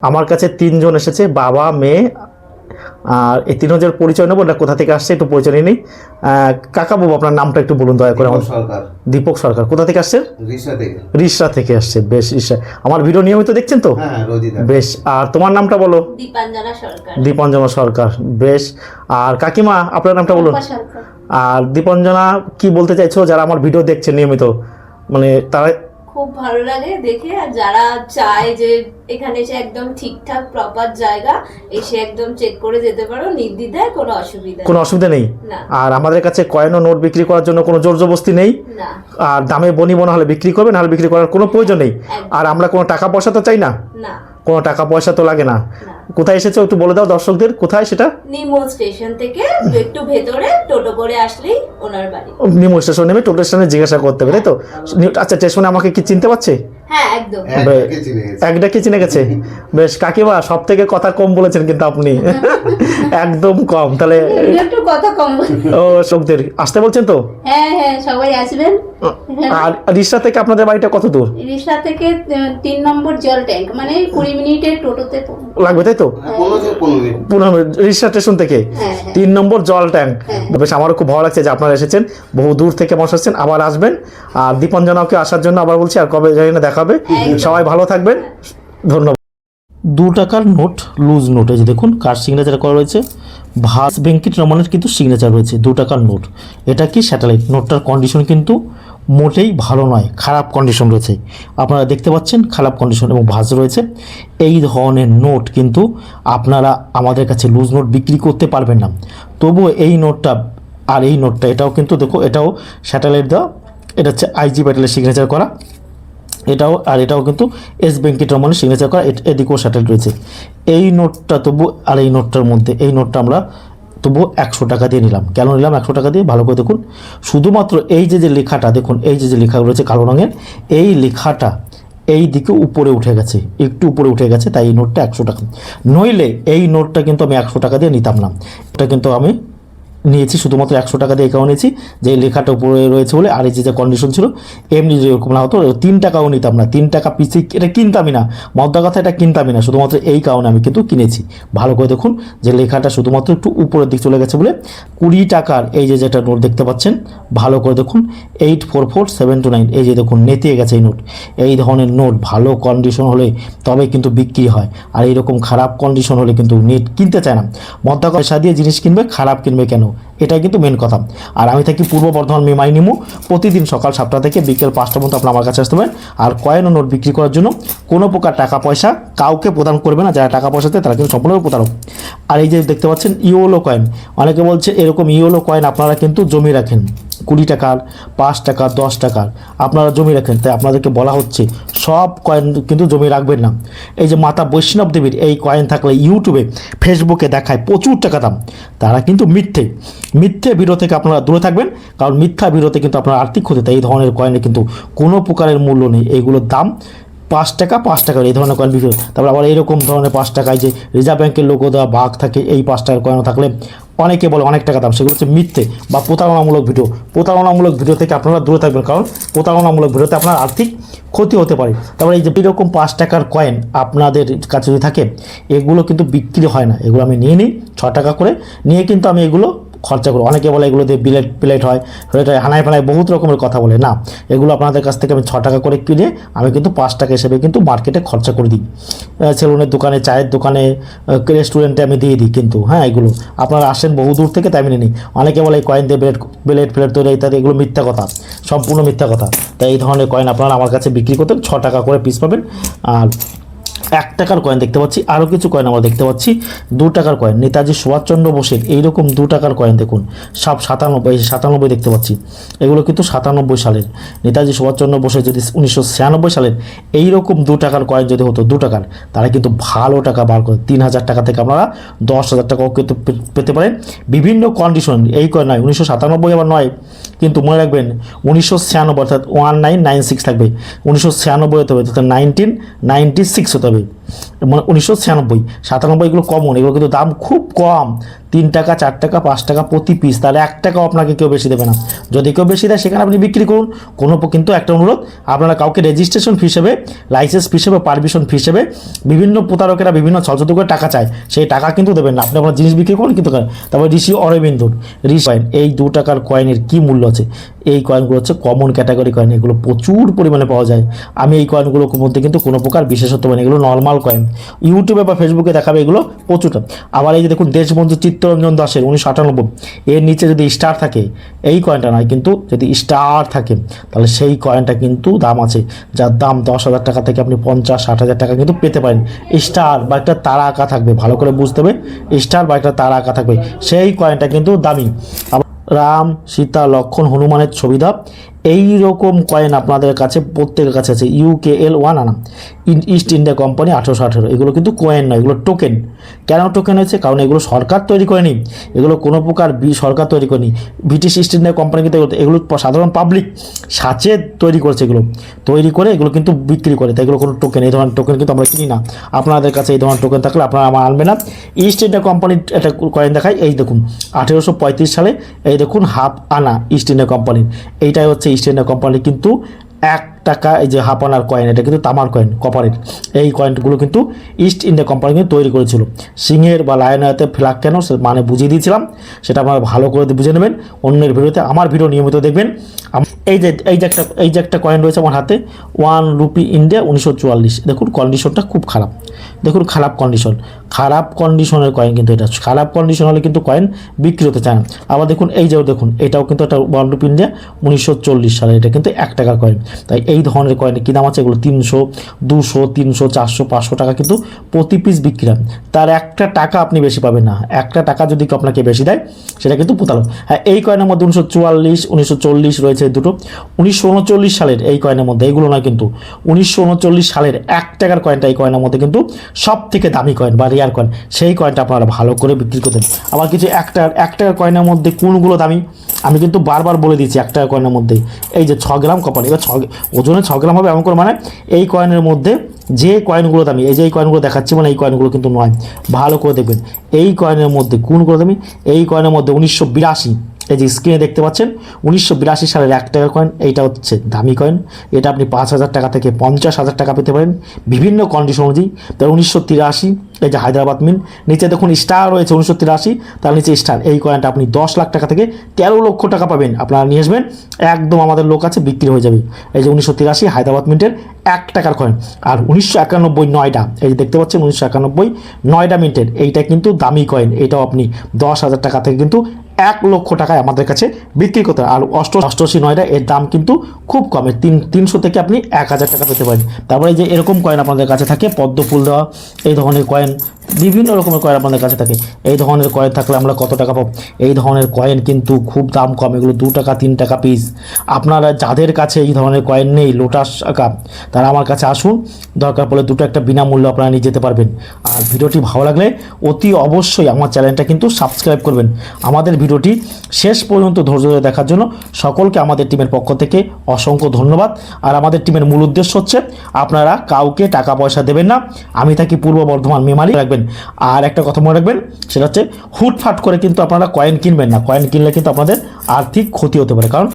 আমার কাছে তিনজন এসেছে, বাবা, মেয়ে। আর এই তিনজনের পরিচয় নেবো, না কোথা থেকে আসছে একটু পরিচয় নিই। কাকা বাবু, আপনার নামটা একটু বলুন দয়া করে। দীপক সরকার। কোথা থেকে আসছেন? রিসরা থেকে আসছে। বেশ, রিসরা। আমার ভিডিও নিয়মিত দেখছেন তো? বেশ। আর তোমার নামটা বলো। দীপাঞ্জনা সরকার। বেশ। আর কাকিমা, আপনার নামটা বলুন। আর দীপাঞ্জনা, কি বলতে চাইছো যারা আমার ভিডিও দেখছে নিয়মিত, মানে তারা? খুব ভালো লাগে দেখে, আর যারা চায় যে এখানে এসে একদম ঠিকঠাক প্রপার জায়গা এসে একদম চেক করে যেতে পারো নির্দ্বিধায়, কোনো অসুবিধা নেই। আর আমাদের কাছে কয়েন ও নোট বিক্রি করার জন্য কোনো জোর জবরদস্তি নেই। আর দামে বনিবনা হলে বিক্রি করবে, নাহলে বিক্রি করার কোনো প্রয়োজন নেই। আর আমরা কোনো টাকা পয়সা তো চাই না, কোনো টাকা পয়সা তো লাগে না। কোথায় এসেছো একটু বলে দাও দর্শকদের, কোথায় সেটা? নিমো স্টেশন থেকে একটু ভেতরে টোটো করে আসলেই ওনার বাড়ি। নিমো স্টেশন নেমে টোটো স্টেশনে জিজ্ঞাসা করতে হবে, তাই তো? আচ্ছা, স্টেশনে আমাকে কি চিনতে পারছে? হ্যাঁ, একদম একটাকে চিনে গেছে। বেশ কাকিমা, সব থেকে কথা কম বলেছেন কিন্তু আপনি। একদম কম। তাহলে একটু কথা কম ও লোকদের আসতে বলছেন তো? হ্যাঁ হ্যাঁ, সবাই আসবেন। আর রিসরা থেকে আপনাদের বাড়িটা কত দূর? রিসরা থেকে 3 নম্বর জল ট্যাঙ্ক, মানে 20 মিনিটের টোটোতে লাগবে, তাই তো? 15 মিনিট রিসরা স্টেশন থেকে 3 নম্বর জল ট্যাঙ্ক। বেশ, আমারও খুব ভালো লাগছে যে আপনারা এসেছেন, বহু দূর থেকে মানুষ আসছেন, আবার আসবেন। আর দীপাঞ্জনাকে আসার জন্য আবার বলছি, আর কবে জানি না দেখাবে। সবাই ভালো থাকবেন, ধন্যবাদ। 2 টাকার নোট, লুজ নোট, এই যে দেখুন কার সিগনেচার করা রয়েছে, ভাস ভেঙ্কিট রমনের কিন্তু সিগনেচার রয়েছে। 2 টাকার নোট। এটা কি স্যাটেলাইট নোটটার কন্ডিশন কিন্তু মোটেই ভালো নয়, খারাপ কন্ডিশন রয়েছে। আপনারা দেখতে পাচ্ছেন খারাপ কন্ডিশন এবং ভাঁজ রয়েছে। এই ধরনের নোট কিন্তু আপনারা আমাদের কাছে লুজ নোট বিক্রি করতে পারবেন না। তবুও এই নোটটা আর এই নোটটা, এটাও কিন্তু দেখো, এটাও স্যাটেলাইট দেওয়া, এটা হচ্ছে আইজি প্যাটেলের সিগনেচার করা, এটাও কিন্তু এস ভেঙ্কিট রমনের সিগনেচার করা, এদিকেও স্যাটেলাইট রয়েছে। এই নোটটা তবু, আর এই নোটটার মধ্যে এই নোটটা আমরা তবুও 100 টাকা দিয়ে নিলাম। কেন নিলাম 100 টাকা দিয়ে? ভালো করে দেখুন, শুধুমাত্র এই যে লেখাটা দেখুন, এই যে লেখা রয়েছে কালো রঙের, এই লেখাটা এই দিকে উপরে উঠে গেছে, একটু উপরে উঠে গেছে, তাই এই নোটটা 100 টাকা। নইলে এই নোটটা কিন্তু আমি 100 টাকা দিয়ে নিতাম না। এটা কিন্তু আমি নিয়েছি শুধুমাত্র 100 টাকা দিয়ে। একাও নিয়েছি যে লেখাটা উপরে রয়েছে বলে। আর এই যে কন্ডিশন ছিল, এমনি যেরকম না হতো 3 টাকাও নিতাম না, 3 টাকা পিসি এটা কিনতামই না, মদ্দা কথা এটা কিনতামই না। শুধুমাত্র এই কারণে আমি কিন্তু কিনেছি। ভালো করে দেখুন যে লেখাটা শুধুমাত্র একটু উপরের দিক চলে গেছে বলে। 20 টাকার এই যে যেটা নোট দেখতে পাচ্ছেন, ভালো করে দেখুন 844729, এই যে দেখুন নেতিয়ে গেছে এই নোট। এই ধরনের নোট ভালো কন্ডিশন হলে তবে কিন্তু বিক্রি হয়, আর এইরকম খারাপ কন্ডিশন হলে কিন্তু নেট কিনতে চায় না। মদ্দা পয়সা দিয়ে জিনিস কিনবে, খারাপ কিনবে কেন, এটাই কিন্তু মেন কথা। আর আমি থাকি পূর্ব বর্ধমান মেমারি নিমু। প্রতিদিন সকাল 7টা থেকে বিকেল 5টা পর্যন্ত আপনার আমার কাছে আসতে পারেন। আর কয়েন ও নোট বিক্রি করার জন্য কোনো প্রকার টাকা পয়সা কাউকে প্রদান করবে না। যারা টাকা পয়সা দেয় তারা কিন্তু সম্পূর্ণ প্রতারক। আর এই যে দেখতে পাচ্ছেন ইওলো কয়েন, অনেকে বলছে এরকম ইওলো কয়েন আপনারা কিন্তু জমি রাখেন, 20 টাকার, 5 টাকা, 10 টাকার আপনারা জমি রাখেন। তাই আপনাদেরকে বলা হচ্ছে সব কয়েন কিন্তু জমি রাখবেন না। এই যে মাতা বৈষ্ণব দেবীর এই কয়েন থাকলে ইউটিউবে, ফেসবুকে দেখায় প্রচুর টাকা দাম, তারা কিন্তু মিথ্যে ভিডিও থেকে আপনারা দূরে থাকবেন। কারণ মিথ্যা ভিডিওতে কিন্তু আপনার আর্থিক ক্ষতি। তাই এই ধরনের কয়েনে কিন্তু কোনো প্রকারের মূল্য নেই। এইগুলোর দাম 5 টাকা, 5 টাকার এই ধরনের কয়েন বিক্রি। তারপর আবার এইরকম ধরনের 5 টাকায় যে রিজার্ভ ব্যাঙ্কের লোগো দেওয়া বাঘ থাকে, এই 5 টাকার কয়েনও থাকলে অনেকে বলে অনেক টাকা দাম, সেগুলো হচ্ছে মিথ্যে বা প্রতারণামূলক ভিডিও। প্রতারণামূলক ভিডিও থেকে আপনারা দূরে থাকবেন, কারণ প্রতারণামূলক ভিডিওতে আপনার আর্থিক ক্ষতি হতে পারে। তারপরে এই যে এরকম 5 টাকার কয়েন আপনাদের কাছে যদি থাকে, এগুলো কিন্তু বিক্রি হয় না। এগুলো আমি নিয়ে নিই 6 টাকা করে, নিয়ে কিন্তু আমি এগুলো খরচা করবো। অনেকে বলে এগুলো দিয়ে প্লেট হয়, এটা হানায় ফানায় বহুত রকমের কথা বলে। না, এগুলো আপনাদের কাছ থেকে আমি 6 টাকা করে কিনে আমি কিন্তু 5 টাকা হিসেবে কিন্তু মার্কেটে খরচা করে দিই। সেলুনের দোকানে, চায়ের দোকানে, রেস্টুরেন্টে আমি দিয়ে দিই কিন্তু। হ্যাঁ, এগুলো আপনারা আসেন বহু দূর থেকে, তাই আমি নিই। অনেকে বলে এই কয়েন দিয়ে প্লেট তৈরি ইত্যাদি, এগুলো মিথ্যা কথা, সম্পূর্ণ মিথ্যা কথা। তাই এই ধরনের কয়েন আপনারা আমার কাছে বিক্রি করতেন, 6 টাকা করে পিস পাবেন। আর 1 টাকার কয়েন দেখতে পাচ্ছি, আরও কিছু কয়েন আমরা দেখতে পাচ্ছি। 2 টাকার কয়েন, নেতাজি সুভাষচন্দ্র বোসের এইরকম 2 টাকার কয়েন দেখুন, সব 97 দেখতে পাচ্ছি। এগুলো কিন্তু 97 সালের। নেতাজি সুভাষচন্দ্র বোসের যদি 1996 সালের এইরকম 2 টাকার কয়েন যদি হতো, 2 টাকার, তারা কিন্তু ভালো টাকা বার করে 3000 টাকা থেকে আপনারা 10,000 টাকাও কিন্তু পেতে পারেন। বিভিন্ন কন্ডিশন এই কয়েন নয়, 1997 আবার নয়, কিন্তু মনে রাখবেন 1996 অর্থাৎ 1996 থাকবে, 1996 হতে হবে, অর্থাৎ 1996 হতে হবে। মানে 1996, 97 এগুলো কমন, এগুলো কিন্তু দাম খুব কম, 3 টাকা 4 টাকা 5 টাকা প্রতি পিস, তাহলে 1 টাকাও আপনাকে কেউ বেশি দেবে না। যদি কেউ বেশি দেয় সেখানে আপনি বিক্রি করুন, কিন্তু একটা অনুরোধ, আপনারা কাউকে রেজিস্ট্রেশন ফি হিসেবে, লাইসেন্স ফি হিসেবে, পারমিশন ফি হিসেবে বিভিন্ন প্রতারকেরা বিভিন্ন ছলছল করে টাকা চায়, সেই টাকা কিন্তু দেবেন না, আপনি আপনার জিনিস বিক্রি করুন কিন্তু। তারপর ঋষি অরবিন্দুর কয়েন, এই 2 টাকার কয়েনের কী মূল্য আছে? এই কয়েনগুলো হচ্ছে কমন ক্যাটাগরি কয়েন, এগুলো প্রচুর পরিমাণে পাওয়া যায়। আমি এই কয়েনগুলোর মধ্যে কিন্তু কোনো প্রকার বিশেষত্ব মানে, এগুলো নর্মাল কয়েন, ইউটিউবে বা ফেসবুকে দেখাবে এগুলো প্রচুরটা। আবার এই যে দেখুন দেশবন্ধু চিত্তরঞ্জন দাসের 1998, এর নিচে যদি স্টার থাকে, এই কয়েনটা নয় কিন্তু, যদি স্টার থাকে তাহলে সেই কয়েনটা কিন্তু দাম আছে, যার দাম 10,000 টাকা থেকে আপনি 50-60,000 টাকা কিন্তু পেতে পারেন। স্টার বা একটা তারা আঁকা থাকবে, ভালো করে বুঝতে হবে, স্টার বা একটা তারা আঁকা থাকবে, সেই কয়েনটা কিন্তু দামি। রাম, সীতা, লক্ষ্মণ, হনুমানের ছবি দাও, এই রকম কয়েন আপনাদের কাছে প্রত্যেকের কাছে আছে। UKL1 আনা, ইস্ট ইন্ডিয়া কোম্পানি 1818, এগুলো কিন্তু কয়েন নয়, এগুলো টোকেন। কেন টোকেন হয়েছে? কারণ এগুলো সরকার তৈরি করেনি, এগুলো কোনো প্রকার সরকার তৈরি করেনি, ব্রিটিশ ইস্ট ইন্ডিয়া কোম্পানি কিন্তু এগুলো সাধারণ পাবলিক সাচে তৈরি করেছে, এগুলো তৈরি করে এগুলো কিন্তু বিক্রি করে, তাই এগুলো কোনো টোকেন, এই ধরনের টোকেন কিন্তু আমরা কিনি না। আপনাদের কাছে এই ধরনের টোকেন থাকলে আপনারা আমার আনবে না। ইস্ট ইন্ডিয়া কোম্পানির একটা কয়েন দেখায়, এই দেখুন 1835 সালে, এই দেখুন হাফ আনা ইস্ট ইন্ডিয়া কোম্পানির, এইটাই হচ্ছে ইস্ট ইন্ডিয়া কোম্পানি কিন্তু 1 টাকা, এই যে হাফ আনার কয়েন, এটা কিন্তু তামার কয়েন, কপারের। এই কয়েনগুলো কিন্তু ইস্ট ইন্ডিয়া কোম্পানি কিন্তু তৈরি করেছিল। সিংহের বা লায়নাতে ফ্ল্যাগ কেন মানে বুঝিয়ে দিয়েছিলাম, সেটা আপনারা ভালো করে বুঝে নেবেন অন্যের ভিডিওতে, আমার ভিডিও নিয়মিত দেখবেন। এই যে একটা কয়েন রয়েছে আমার হাতে, 1 রুপি ইন্ডিয়া 1944, দেখুন কন্ডিশনটা খুব খারাপ, দেখুন খারাপ কন্ডিশনের কয়েন কিন্তু, এটা খারাপ কন্ডিশন হলে কিন্তু কয়েন বিক্রি হতে চায় না। আবার দেখুন এই যে দেখুন, এটাও কিন্তু একটা 1 রুপি ইন্ডিয়া 1940 সালে, এটা কিন্তু 1 টাকার কয়েন। তাই এই ধরনের কয়েনের কী দাম আছে? এগুলো 300, 200, 300, 400, 500 টাকা কিন্তু প্রতি পিস বিক্রি হয়। তার 1 টাকা আপনি বেশি পাবেন না, 1 টাকা যদি আপনাকে বেশি দেয় সেটা কিন্তু প্রতারক। হ্যাঁ, এই কয়েনের মধ্যে 1944, 1940 রয়েছে দুটো। 1939 সালের এই কয়েনের মধ্যে, এইগুলো নয় কিন্তু, 1939 সালের 1 টাকার কয়েনটা এই কয়েনের মধ্যে কিন্তু সব থেকে দামি কয়েন বা রেয়ার কয়েন, সেই কয়েনটা আপনারা ভালো করে বিক্রি করতেন। আবার কিছু 1 টাকার কয়েনের মধ্যে কোনগুলো দামি আমি কিন্তু বারবার বলে দিচ্ছি। 1 টাকার কয়েনের মধ্যে এই যে 6 গ্রাম কপার, এবার ওজনে 6 গ্রাম হবে এমন করে, মানে এই কয়েনের মধ্যে যে কয়েনগুলো দামি, এই যে এই কয়েনগুলো দেখাচ্ছি, মানে এই কয়েনগুলো কিন্তু নয়, ভালো করে দেখবেন এই কয়েনের মধ্যে কোনগুলো দামি। এই কয়েনের মধ্যে 1982, এই যে স্ক্রিনে দেখতে পাচ্ছেন 1982 সালের 1 টাকার কয়েন, এইটা হচ্ছে দামি কয়েন, এটা আপনি 5,000 টাকা থেকে 50,000 টাকা পেতে পারেন বিভিন্ন কন্ডিশন অনুযায়ী। তার 1983, এই যে হায়দ্রাবাদ মিন্ট, নিচে দেখুন স্টার রয়েছে 1983, তার নিচে স্টার, এই কয়েনটা আপনি 10 লাখ টাকা থেকে 13 লক্ষ টাকা পাবেন, আপনারা নিয়ে আসবেন, একদম আমাদের লোক আছে, বিক্রি হয়ে যাবে। এই যে 1983 হায়দ্রাবাদ মিন্টের 1 টাকার কয়েন। আর 1991 নয়ডা, এই যে দেখতে পাচ্ছেন 1991 নয়ডা মিন্টের, এইটা কিন্তু দামি কয়েন, এটাও আপনি 10,000 টাকা থেকে কিন্তু 1 লক্ষ টাকায় আমাদের কাছে বিক্রি করতে হয়। আর 88 নয়ডা, এর দাম কিন্তু খুব কমে, 300 থেকে আপনি 1,000 টাকা পেতে পারেন। তারপরে যে এরকম কয়েন আপনাদের কাছে থাকে, পদ্ম ফুল দেওয়া, এই ধরনের কয়েন, বিভিন্ন রকমের কয়েন আপনাদের কাছে থাকে। এই ধরনের কয়েন থাকলে আমরা কত টাকা পাবো? এই ধরনের কয়েন কিন্তু খুব দাম কম, এগুলো 2 টাকা 3 টাকা পিস। আপনারা যাদের কাছে এই ধরনের কয়েন নেই, লোটাস টাকা, তারা আমার কাছে আসুন, দরকার পড়লে 2টো একটা বিনামূল্যে আপনারা নিয়ে যেতে পারবেন। আর ভিডিওটি ভালো লাগলে অতি অবশ্যই আমার চ্যানেলটা কিন্তু সাবস্ক্রাইব করবেন। আমাদের ভিডিওটি শেষ পর্যন্ত ধৈর্য ধরে দেখার জন্য সকলকে আমাদের টিমের পক্ষ থেকে অসংখ্য ধন্যবাদ। আর আমাদের টিমের মূল উদ্দেশ্য হচ্ছে আপনারা কাউকে টাকা পয়সা দেবেন না। আমি থাকি পূর্ব বর্ধমান, মেমারি রাখবেন। আর একটা কথা মনে রাখবেন, সেটা হচ্ছে হুটফাট করে কিন্তু আপনারা কয়েন কিনবেন না, কয়েন কিনলে কিন্তু আপনাদের আর্থিক ক্ষতি হতে পারে। কারণ